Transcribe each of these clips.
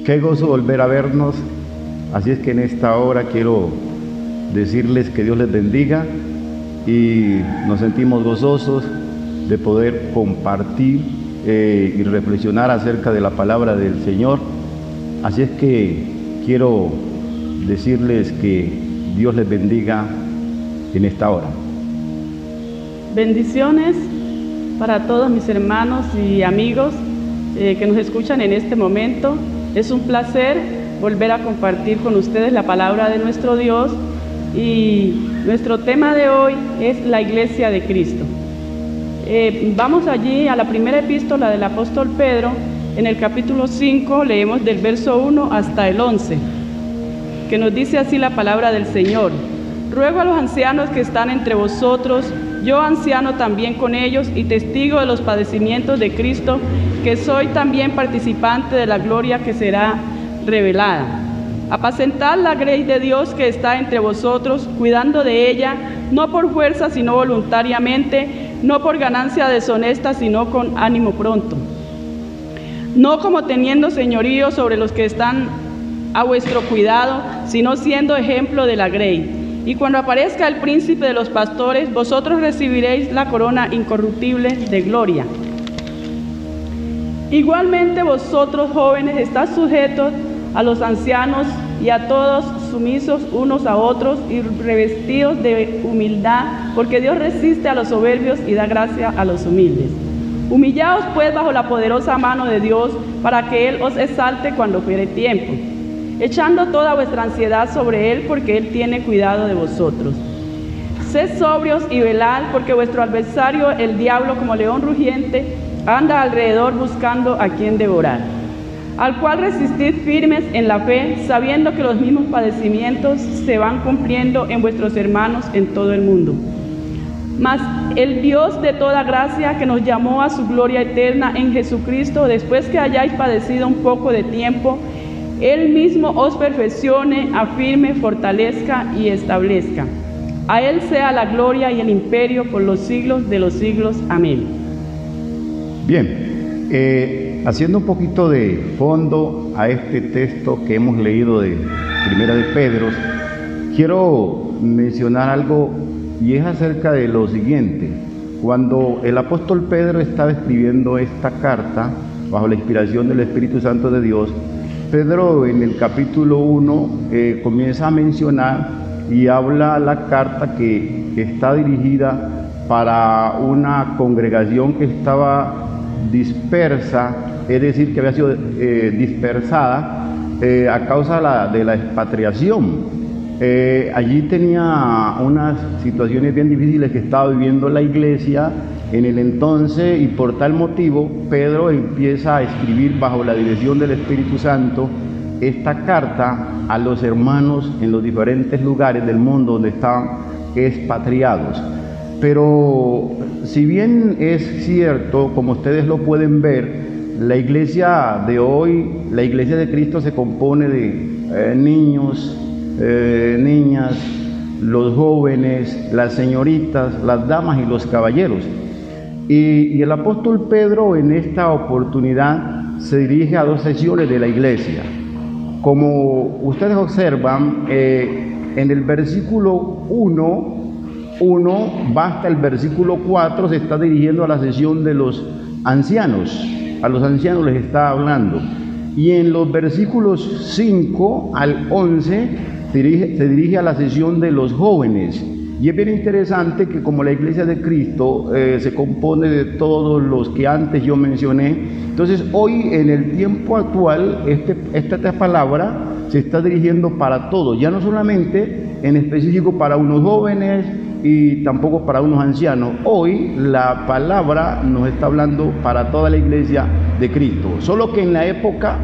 Qué gozo volver a vernos. Así es que en esta hora quiero decirles que Dios les bendiga y nos sentimos gozosos de poder compartir y reflexionar acerca de la palabra del Señor. Así es que quiero decirles que Dios les bendiga en esta hora. Bendiciones para todos mis hermanos y amigos que nos escuchan en este momento. Es un placer volver a compartir con ustedes la palabra de nuestro Dios, y nuestro tema de hoy es la Iglesia de Cristo. Vamos allí a la primera epístola del apóstol Pedro. En el capítulo 5 leemos del verso 1 hasta el 11, que nos dice así la palabra del Señor: ruego a los ancianos que están entre vosotros, yo anciano también con ellos y testigo de los padecimientos de Cristo, que soy también participante de la gloria que será revelada. Apacentad la grey de Dios que está entre vosotros, cuidando de ella, no por fuerza sino voluntariamente, no por ganancia deshonesta sino con ánimo pronto, no como teniendo señorío sobre los que están a vuestro cuidado, sino siendo ejemplo de la grey. Y cuando aparezca el príncipe de los pastores, vosotros recibiréis la corona incorruptible de gloria. Igualmente vosotros jóvenes estad sujetos a los ancianos y a todos sumisos unos a otros y revestidos de humildad, porque Dios resiste a los soberbios y da gracia a los humildes. Humillaos pues bajo la poderosa mano de Dios, para que Él os exalte cuando fuere tiempo, echando toda vuestra ansiedad sobre Él, porque Él tiene cuidado de vosotros. Sed sobrios y velad, porque vuestro adversario, el diablo, como león rugiente, anda alrededor buscando a quien devorar, al cual resistid firmes en la fe, sabiendo que los mismos padecimientos se van cumpliendo en vuestros hermanos en todo el mundo. Mas el Dios de toda gracia, que nos llamó a su gloria eterna en Jesucristo, después que hayáis padecido un poco de tiempo, Él mismo os perfeccione, afirme, fortalezca y establezca. A Él sea la gloria y el imperio por los siglos de los siglos. Amén. Bien, haciendo un poquito de fondo a este texto que hemos leído de Primera de Pedro, quiero mencionar algo, y es acerca de lo siguiente. Cuando el apóstol Pedro estaba escribiendo esta carta bajo la inspiración del Espíritu Santo de Dios, Pedro en el capítulo 1 comienza a mencionar y habla la carta que está dirigida para una congregación que estaba dispersa, es decir, que había sido dispersada a causa de la expatriación. Allí tenía unas situaciones bien difíciles que estaba viviendo la iglesia en el entonces, y por tal motivo Pedro empieza a escribir bajo la dirección del Espíritu Santo esta carta a los hermanos en los diferentes lugares del mundo donde estaban expatriados. Pero si bien es cierto, como ustedes lo pueden ver, la iglesia de hoy, la iglesia de Cristo, se compone de niños, niñas, los jóvenes, las señoritas, las damas y los caballeros. Y el apóstol Pedro en esta oportunidad se dirige a dos secciones de la iglesia. Como ustedes observan, en el versículo 1 hasta el versículo 4 se está dirigiendo a la sesión de los ancianos. A los ancianos les está hablando. Y en los versículos 5 al 11 se dirige a la sesión de los jóvenes. Y es bien interesante que como la iglesia de Cristo se compone de todos los que antes yo mencioné, entonces hoy en el tiempo actual esta palabra se está dirigiendo para todos, ya no solamente en específico para unos jóvenes y tampoco para unos ancianos. Hoy la palabra nos está hablando para toda la iglesia de Cristo, solo que en la época,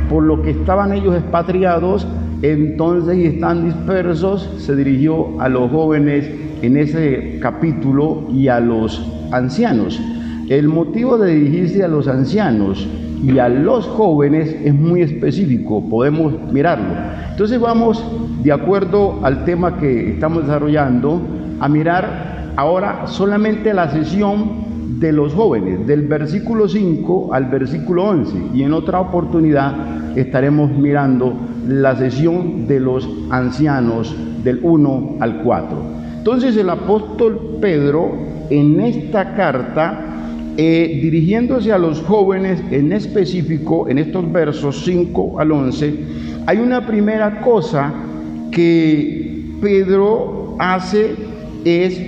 por lo que estaban ellos expatriados, entonces y están dispersos, se dirigió a los jóvenes en ese capítulo y a los ancianos. El motivo de dirigirse a los ancianos y a los jóvenes es muy específico, podemos mirarlo. Entonces vamos, de acuerdo al tema que estamos desarrollando, a mirar ahora solamente la sesión de los jóvenes, del versículo 5 al versículo 11, y en otra oportunidad estaremos mirando la sesión de los ancianos del 1 al 4. Entonces el apóstol Pedro en esta carta, dirigiéndose a los jóvenes en específico, en estos versos 5 al 11, hay una primera cosa que Pedro hace, es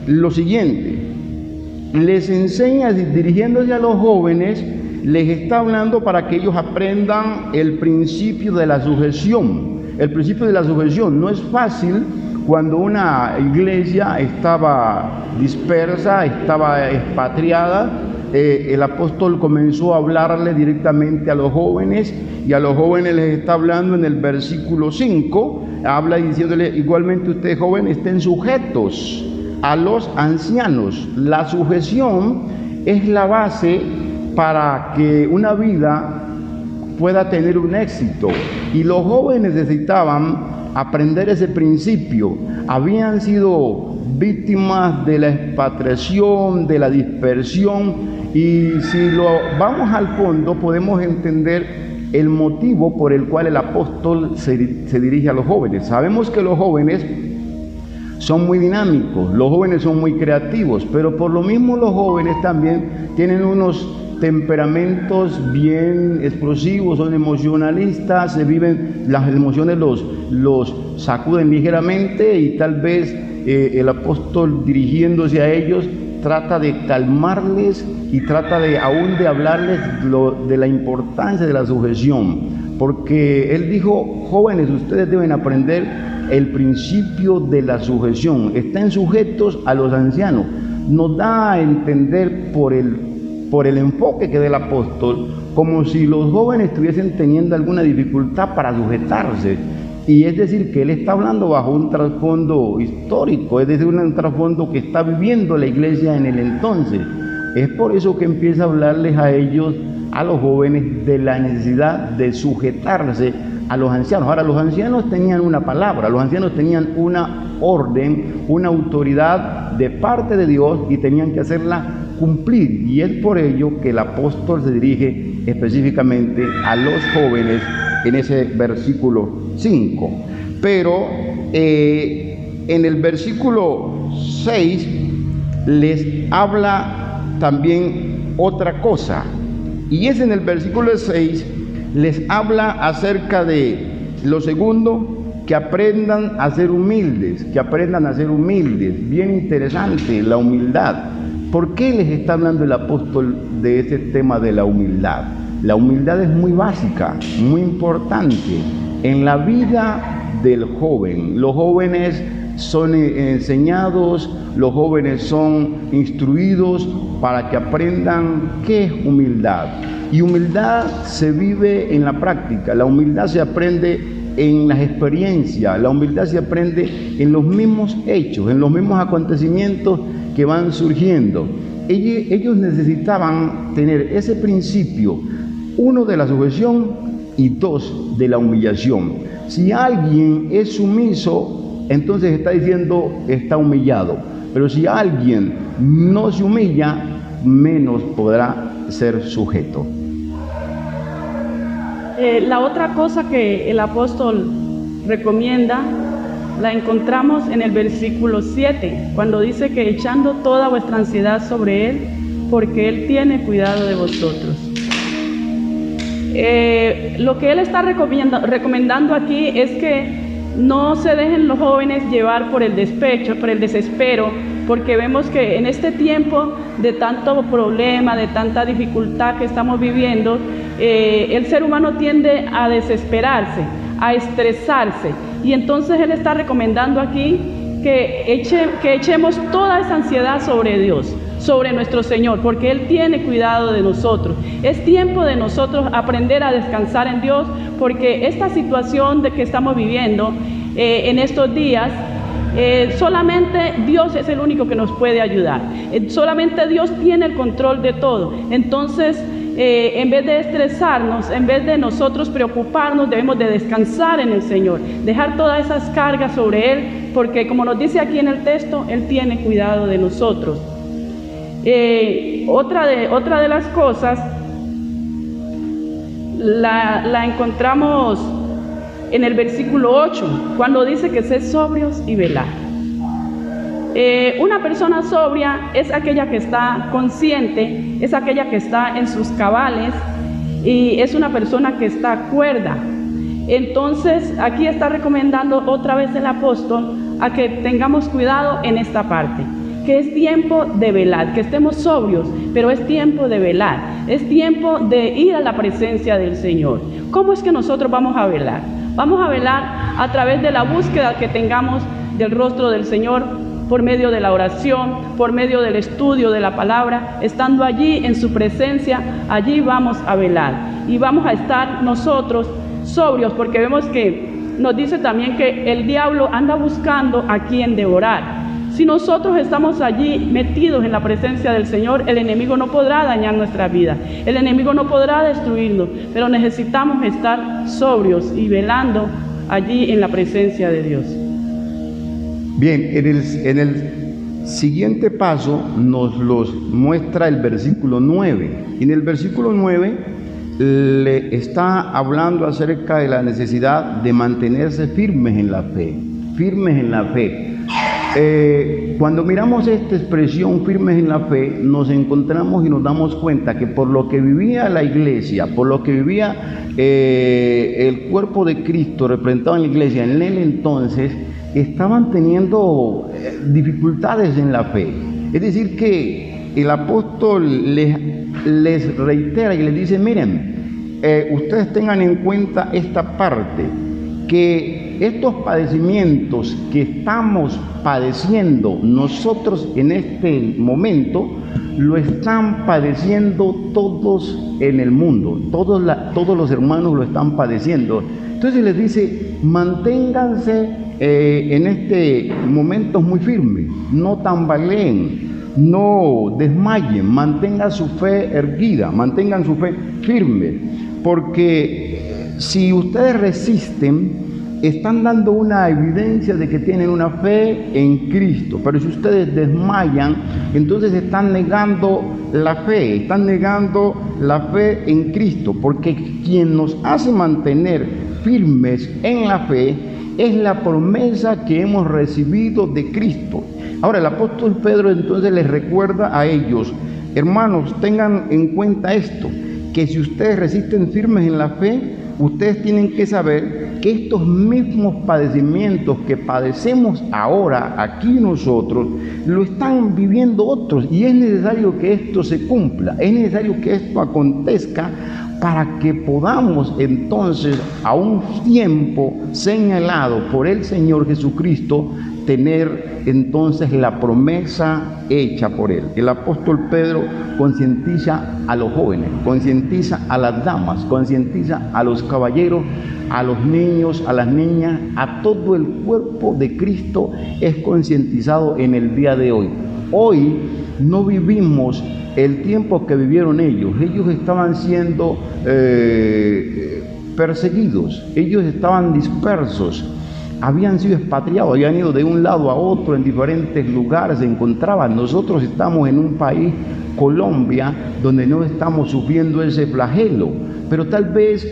lo siguiente: les enseña, dirigiéndose a los jóvenes, les está hablando para que ellos aprendan el principio de la sujeción. El principio de la sujeción no es fácil cuando una iglesia estaba dispersa, estaba expatriada. El apóstol comenzó a hablarle directamente a los jóvenes, y a los jóvenes les está hablando en el versículo 5, habla diciéndole: igualmente ustedes jóvenes estén sujetos a los ancianos. La sujeción es la base para que una vida pueda tener un éxito, y los jóvenes necesitaban aprender ese principio. Habían sido víctimas de la expatriación, de la dispersión, y si lo vamos al fondo podemos entender el motivo por el cual el apóstol se dirige a los jóvenes. Sabemos que los jóvenes son muy dinámicos, los jóvenes son muy creativos, pero por lo mismo los jóvenes también tienen unos temperamentos bien explosivos, son emocionalistas, se viven, las emociones los sacuden ligeramente, y tal vez el apóstol, dirigiéndose a ellos, trata de calmarles y trata de aún de hablarles de la importancia de la sujeción, porque él dijo: jóvenes, ustedes deben aprender el principio de la sujeción, estén sujetos a los ancianos. Nos da a entender por el enfoque que da el apóstol, como si los jóvenes estuviesen teniendo alguna dificultad para sujetarse, y es decir, que él está hablando bajo un trasfondo histórico, es decir, un trasfondo que está viviendo la iglesia en el entonces. Es por eso que empieza a hablarles a ellos, a los jóvenes, de la necesidad de sujetarse a los ancianos. Ahora, los ancianos tenían una palabra, los ancianos tenían una orden, una autoridad de parte de Dios, y tenían que hacerla cumplir, y es por ello que el apóstol se dirige específicamente a los jóvenes en ese versículo 5. Pero en el versículo 6 les habla también otra cosa, y es en el versículo 6 les habla acerca de lo segundo, que aprendan a ser humildes, que aprendan a ser humildes. Bien interesante la humildad. ¿Por qué les está hablando el apóstol de ese tema de la humildad? La humildad es muy básica, muy importante en la vida del joven. Los jóvenes son enseñados, los jóvenes son instruidos para que aprendan qué es humildad. Y humildad se vive en la práctica, la humildad se aprende en las experiencias, la humildad se aprende en los mismos hechos, en los mismos acontecimientos que van surgiendo. Ellos necesitaban tener ese principio, uno, de la sujeción, y dos, de la humillación. Si alguien es sumiso, entonces está diciendo está humillado, pero si alguien no se humilla, menos podrá ser sujeto. La otra cosa que el apóstol recomienda la encontramos en el versículo 7, cuando dice que echando toda vuestra ansiedad sobre Él, porque Él tiene cuidado de vosotros. Lo que Él está recomendando aquí es que no se dejen los jóvenes llevar por el despecho, por el desespero, porque vemos que en este tiempo de tanto problema, de tanta dificultad que estamos viviendo, el ser humano tiende a desesperarse, a estresarse, y entonces Él está recomendando aquí que echemos toda esa ansiedad sobre Dios, sobre nuestro Señor, porque Él tiene cuidado de nosotros. Es tiempo de nosotros aprender a descansar en Dios, porque esta situación de que estamos viviendo en estos días, solamente Dios es el único que nos puede ayudar. Solamente Dios tiene el control de todo. Entonces, en vez de estresarnos, en vez de nosotros preocuparnos, debemos de descansar en el Señor, dejar todas esas cargas sobre Él, porque como nos dice aquí en el texto, Él tiene cuidado de nosotros. Otra de las cosas la encontramos en el versículo 8, cuando dice que sed sobrios y velad. Una persona sobria es aquella que está consciente, es aquella que está en sus cabales y es una persona que está cuerda. Entonces, aquí está recomendando otra vez el apóstol a que tengamos cuidado en esta parte, que es tiempo de velar, que estemos sobrios, pero es tiempo de velar, es tiempo de ir a la presencia del Señor. ¿Cómo es que nosotros vamos a velar? Vamos a velar a través de la búsqueda que tengamos del rostro del Señor, por medio de la oración, por medio del estudio de la palabra, estando allí en su presencia, allí vamos a velar y vamos a estar nosotros sobrios, porque vemos que nos dice también que el diablo anda buscando a quien devorar. Si nosotros estamos allí metidos en la presencia del Señor, el enemigo no podrá dañar nuestra vida, el enemigo no podrá destruirnos, pero necesitamos estar sobrios y velando allí en la presencia de Dios. Bien, en el siguiente paso nos los muestra el versículo 9. En el versículo 9 le está hablando acerca de la necesidad de mantenerse firmes en la fe, firmes en la fe. Cuando miramos esta expresión, firmes en la fe, nos encontramos y nos damos cuenta que por lo que vivía la iglesia, por lo que vivía el cuerpo de Cristo representado en la iglesia en él entonces, estaban teniendo dificultades en la fe. Es decir, que el apóstol les reitera y les dice, miren, ustedes tengan en cuenta esta parte, que estos padecimientos que estamos padeciendo nosotros en este momento, lo están padeciendo todos en el mundo, todos los hermanos lo están padeciendo. Entonces les dice, manténganse en este momento muy firmes, no tambaleen, no desmayen, mantengan su fe erguida, mantengan su fe firme, porque si ustedes resisten, están dando una evidencia de que tienen una fe en Cristo, pero si ustedes desmayan, entonces están negando la fe en Cristo, porque quien nos hace mantener firmes en la fe es la promesa que hemos recibido de Cristo. Ahora el apóstol Pedro entonces les recuerda a ellos, hermanos, tengan en cuenta esto, que si ustedes resisten firmes en la fe, ustedes tienen que saber que estos mismos padecimientos que padecemos ahora aquí nosotros, lo están viviendo otros, y es necesario que esto se cumpla, es necesario que esto acontezca para que podamos entonces a un tiempo señalado por el Señor Jesucristo tener entonces la promesa hecha por Él. El apóstol Pedro concientiza a los jóvenes, concientiza a las damas, concientiza a los caballeros, a los niños, a las niñas, a todo el cuerpo de Cristo es concientizado en el día de hoy. Hoy no vivimos el tiempo que vivieron ellos. Ellos estaban siendo perseguidos, ellos estaban dispersos, habían sido expatriados, habían ido de un lado a otro en diferentes lugares, se encontraban. Nosotros estamos en un país, Colombia, donde no estamos sufriendo ese flagelo, pero tal vez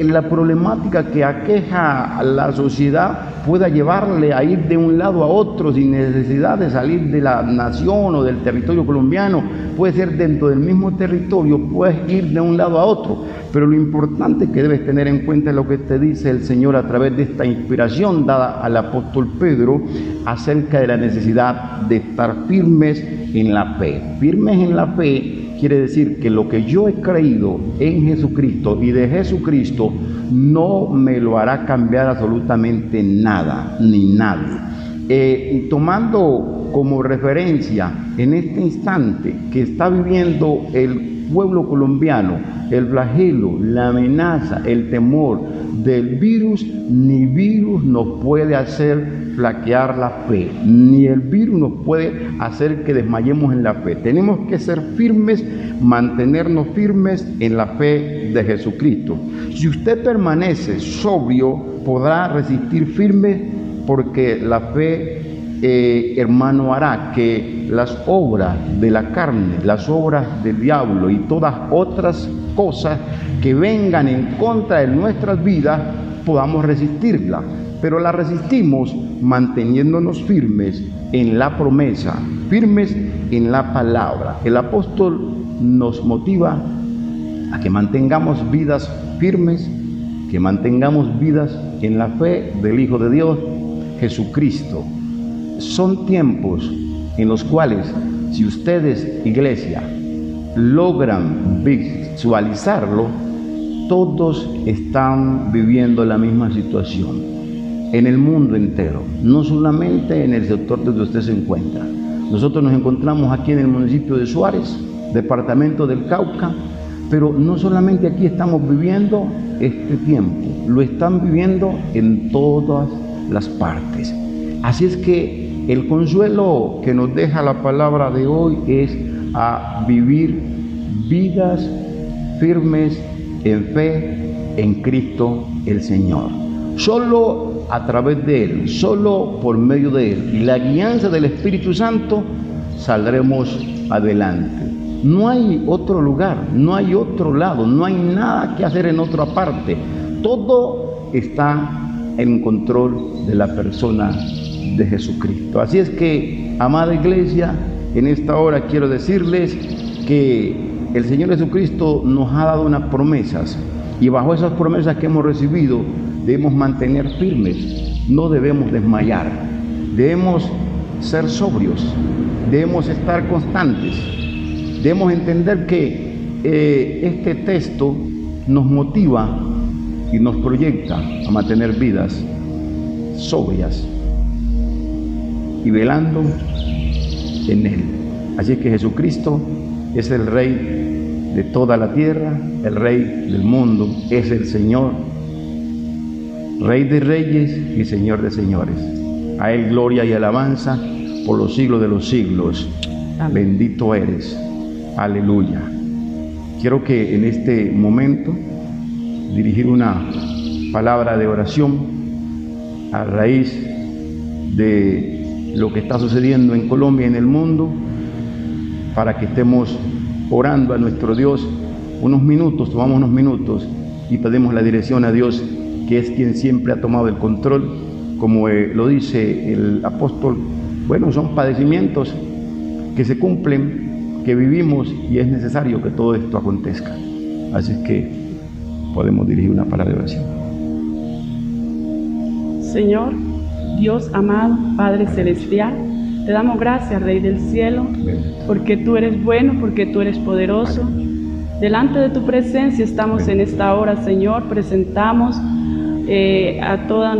la problemática que aqueja a la sociedad pueda llevarle a ir de un lado a otro sin necesidad de salir de la nación o del territorio colombiano. Puede ser dentro del mismo territorio, puedes ir de un lado a otro, pero lo importante que debes tener en cuenta es lo que te dice el Señor a través de esta inspiración dada al apóstol Pedro acerca de la necesidad de estar firmes en la fe. Firmes en la fe quiere decir que lo que yo he creído en Jesucristo y de Jesucristo no me lo hará cambiar absolutamente nada, ni nadie. Y tomando como referencia en este instante que está viviendo el pueblo colombiano, el flagelo, la amenaza, el temor del virus, ni virus nos puede hacer flaquear la fe, ni el virus nos puede hacer que desmayemos en la fe. Tenemos que ser firmes, mantenernos firmes en la fe de Jesucristo. Si usted permanece sobrio, podrá resistir firme, porque la fe hermano, hará que las obras de la carne, las obras del diablo y todas otras cosas que vengan en contra de nuestras vidas, podamos resistirla. Pero la resistimos manteniéndonos firmes en la promesa, firmes en la palabra. El apóstol nos motiva a que mantengamos vidas firmes, que mantengamos vidas en la fe del Hijo de Dios, Jesucristo. Son tiempos en los cuales, si ustedes, iglesia, logran visualizarlo, todos están viviendo la misma situación en el mundo entero, no solamente en el sector donde usted se encuentra. Nosotros nos encontramos aquí en el municipio de Suárez, departamento del Cauca, pero no solamente aquí estamos viviendo este tiempo, lo están viviendo en todas las partes. Así es que el consuelo que nos deja la palabra de hoy es a vivir vidas firmes en fe en Cristo el Señor. Solo a través de Él, solo por medio de Él y la guianza del Espíritu Santo saldremos adelante. No hay otro lugar, no hay otro lado, no hay nada que hacer en otra parte. Todo está en control de la persona de Jesucristo. Así es que, amada iglesia, en esta hora quiero decirles que el Señor Jesucristo nos ha dado unas promesas, y bajo esas promesas que hemos recibido debemos mantener firmes, no debemos desmayar, debemos ser sobrios, debemos estar constantes, debemos entender que este texto nos motiva y nos proyecta a mantener vidas sobrias y velando en Él. Así es que Jesucristo es el Rey de toda la tierra, el Rey del mundo, es el Señor, Rey de reyes y Señor de señores. A Él gloria y alabanza por los siglos de los siglos. Amén. Bendito eres. Aleluya. Quiero que en este momento dirigir una palabra de oración a raíz de lo que está sucediendo en Colombia y en el mundo, para que estemos orando a nuestro Dios unos minutos, tomamos unos minutos y pedimos la dirección a Dios, que es quien siempre ha tomado el control. Como lo dice el apóstol, bueno, son padecimientos que se cumplen, que vivimos, y es necesario que todo esto acontezca. Así es que podemos dirigir una palabra de oración. Señor, Dios amado, Padre celestial, te damos gracias, Rey del cielo, porque tú eres bueno, porque tú eres poderoso. Delante de tu presencia estamos en esta hora, Señor. Presentamos a todo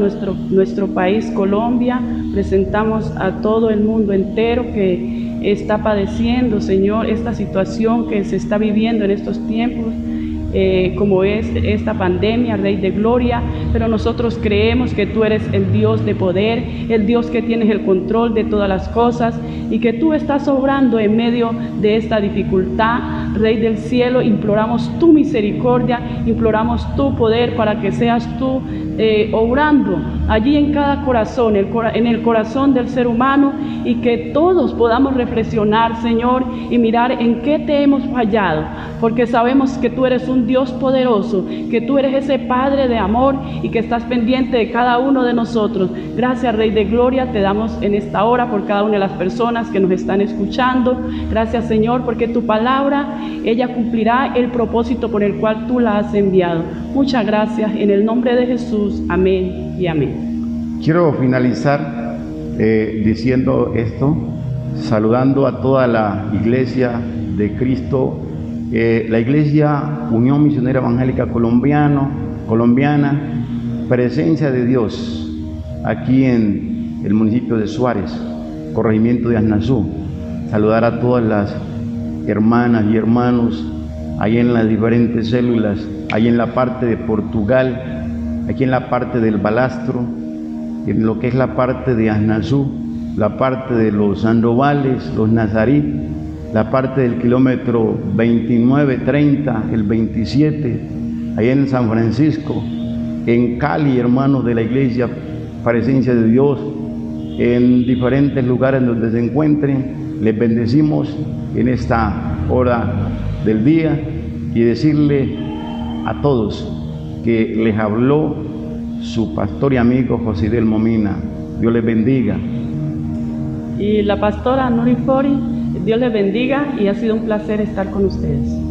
nuestro país, Colombia. Presentamos a todo el mundo entero que está padeciendo, Señor, esta situación que se está viviendo en estos tiempos. Como es esta pandemia, Rey de gloria, pero nosotros creemos que tú eres el Dios de poder, el Dios que tienes el control de todas las cosas y que tú estás obrando en medio de esta dificultad. Rey del cielo, imploramos tu misericordia, imploramos tu poder para que seas tú obrando allí en cada corazón, en el corazón del ser humano, y que todos podamos reflexionar, Señor, y mirar en qué te hemos fallado, porque sabemos que tú eres un Dios poderoso, que tú eres ese Padre de amor y que estás pendiente de cada uno de nosotros. Gracias, Rey de gloria, te damos en esta hora por cada una de las personas que nos están escuchando. Gracias, Señor, porque tu palabra, ella cumplirá el propósito por el cual tú la has enviado. Muchas gracias, en el nombre de Jesús, amén y amén. Quiero finalizar diciendo esto, saludando a toda la iglesia de Cristo, la Iglesia Unión Misionera Evangélica Colombiana, Presencia de Dios, aquí en el municipio de Suárez, corregimiento de Aznazú. Saludar a todas las hermanas y hermanos ahí en las diferentes células, ahí en la parte de Portugal, aquí en la parte del Balastro, en lo que es la parte de Aznazú, la parte de los Sandovales, los Nazarí, la parte del kilómetro 29, 30, el 27, allá en San Francisco, en Cali, hermanos de la Iglesia Presencia de Dios, en diferentes lugares donde se encuentren. Les bendecimos en esta hora del día y decirle a todos que les habló su pastor y amigo José del Momina. Dios les bendiga. Y la pastora Nuri Fori, Dios les bendiga y ha sido un placer estar con ustedes.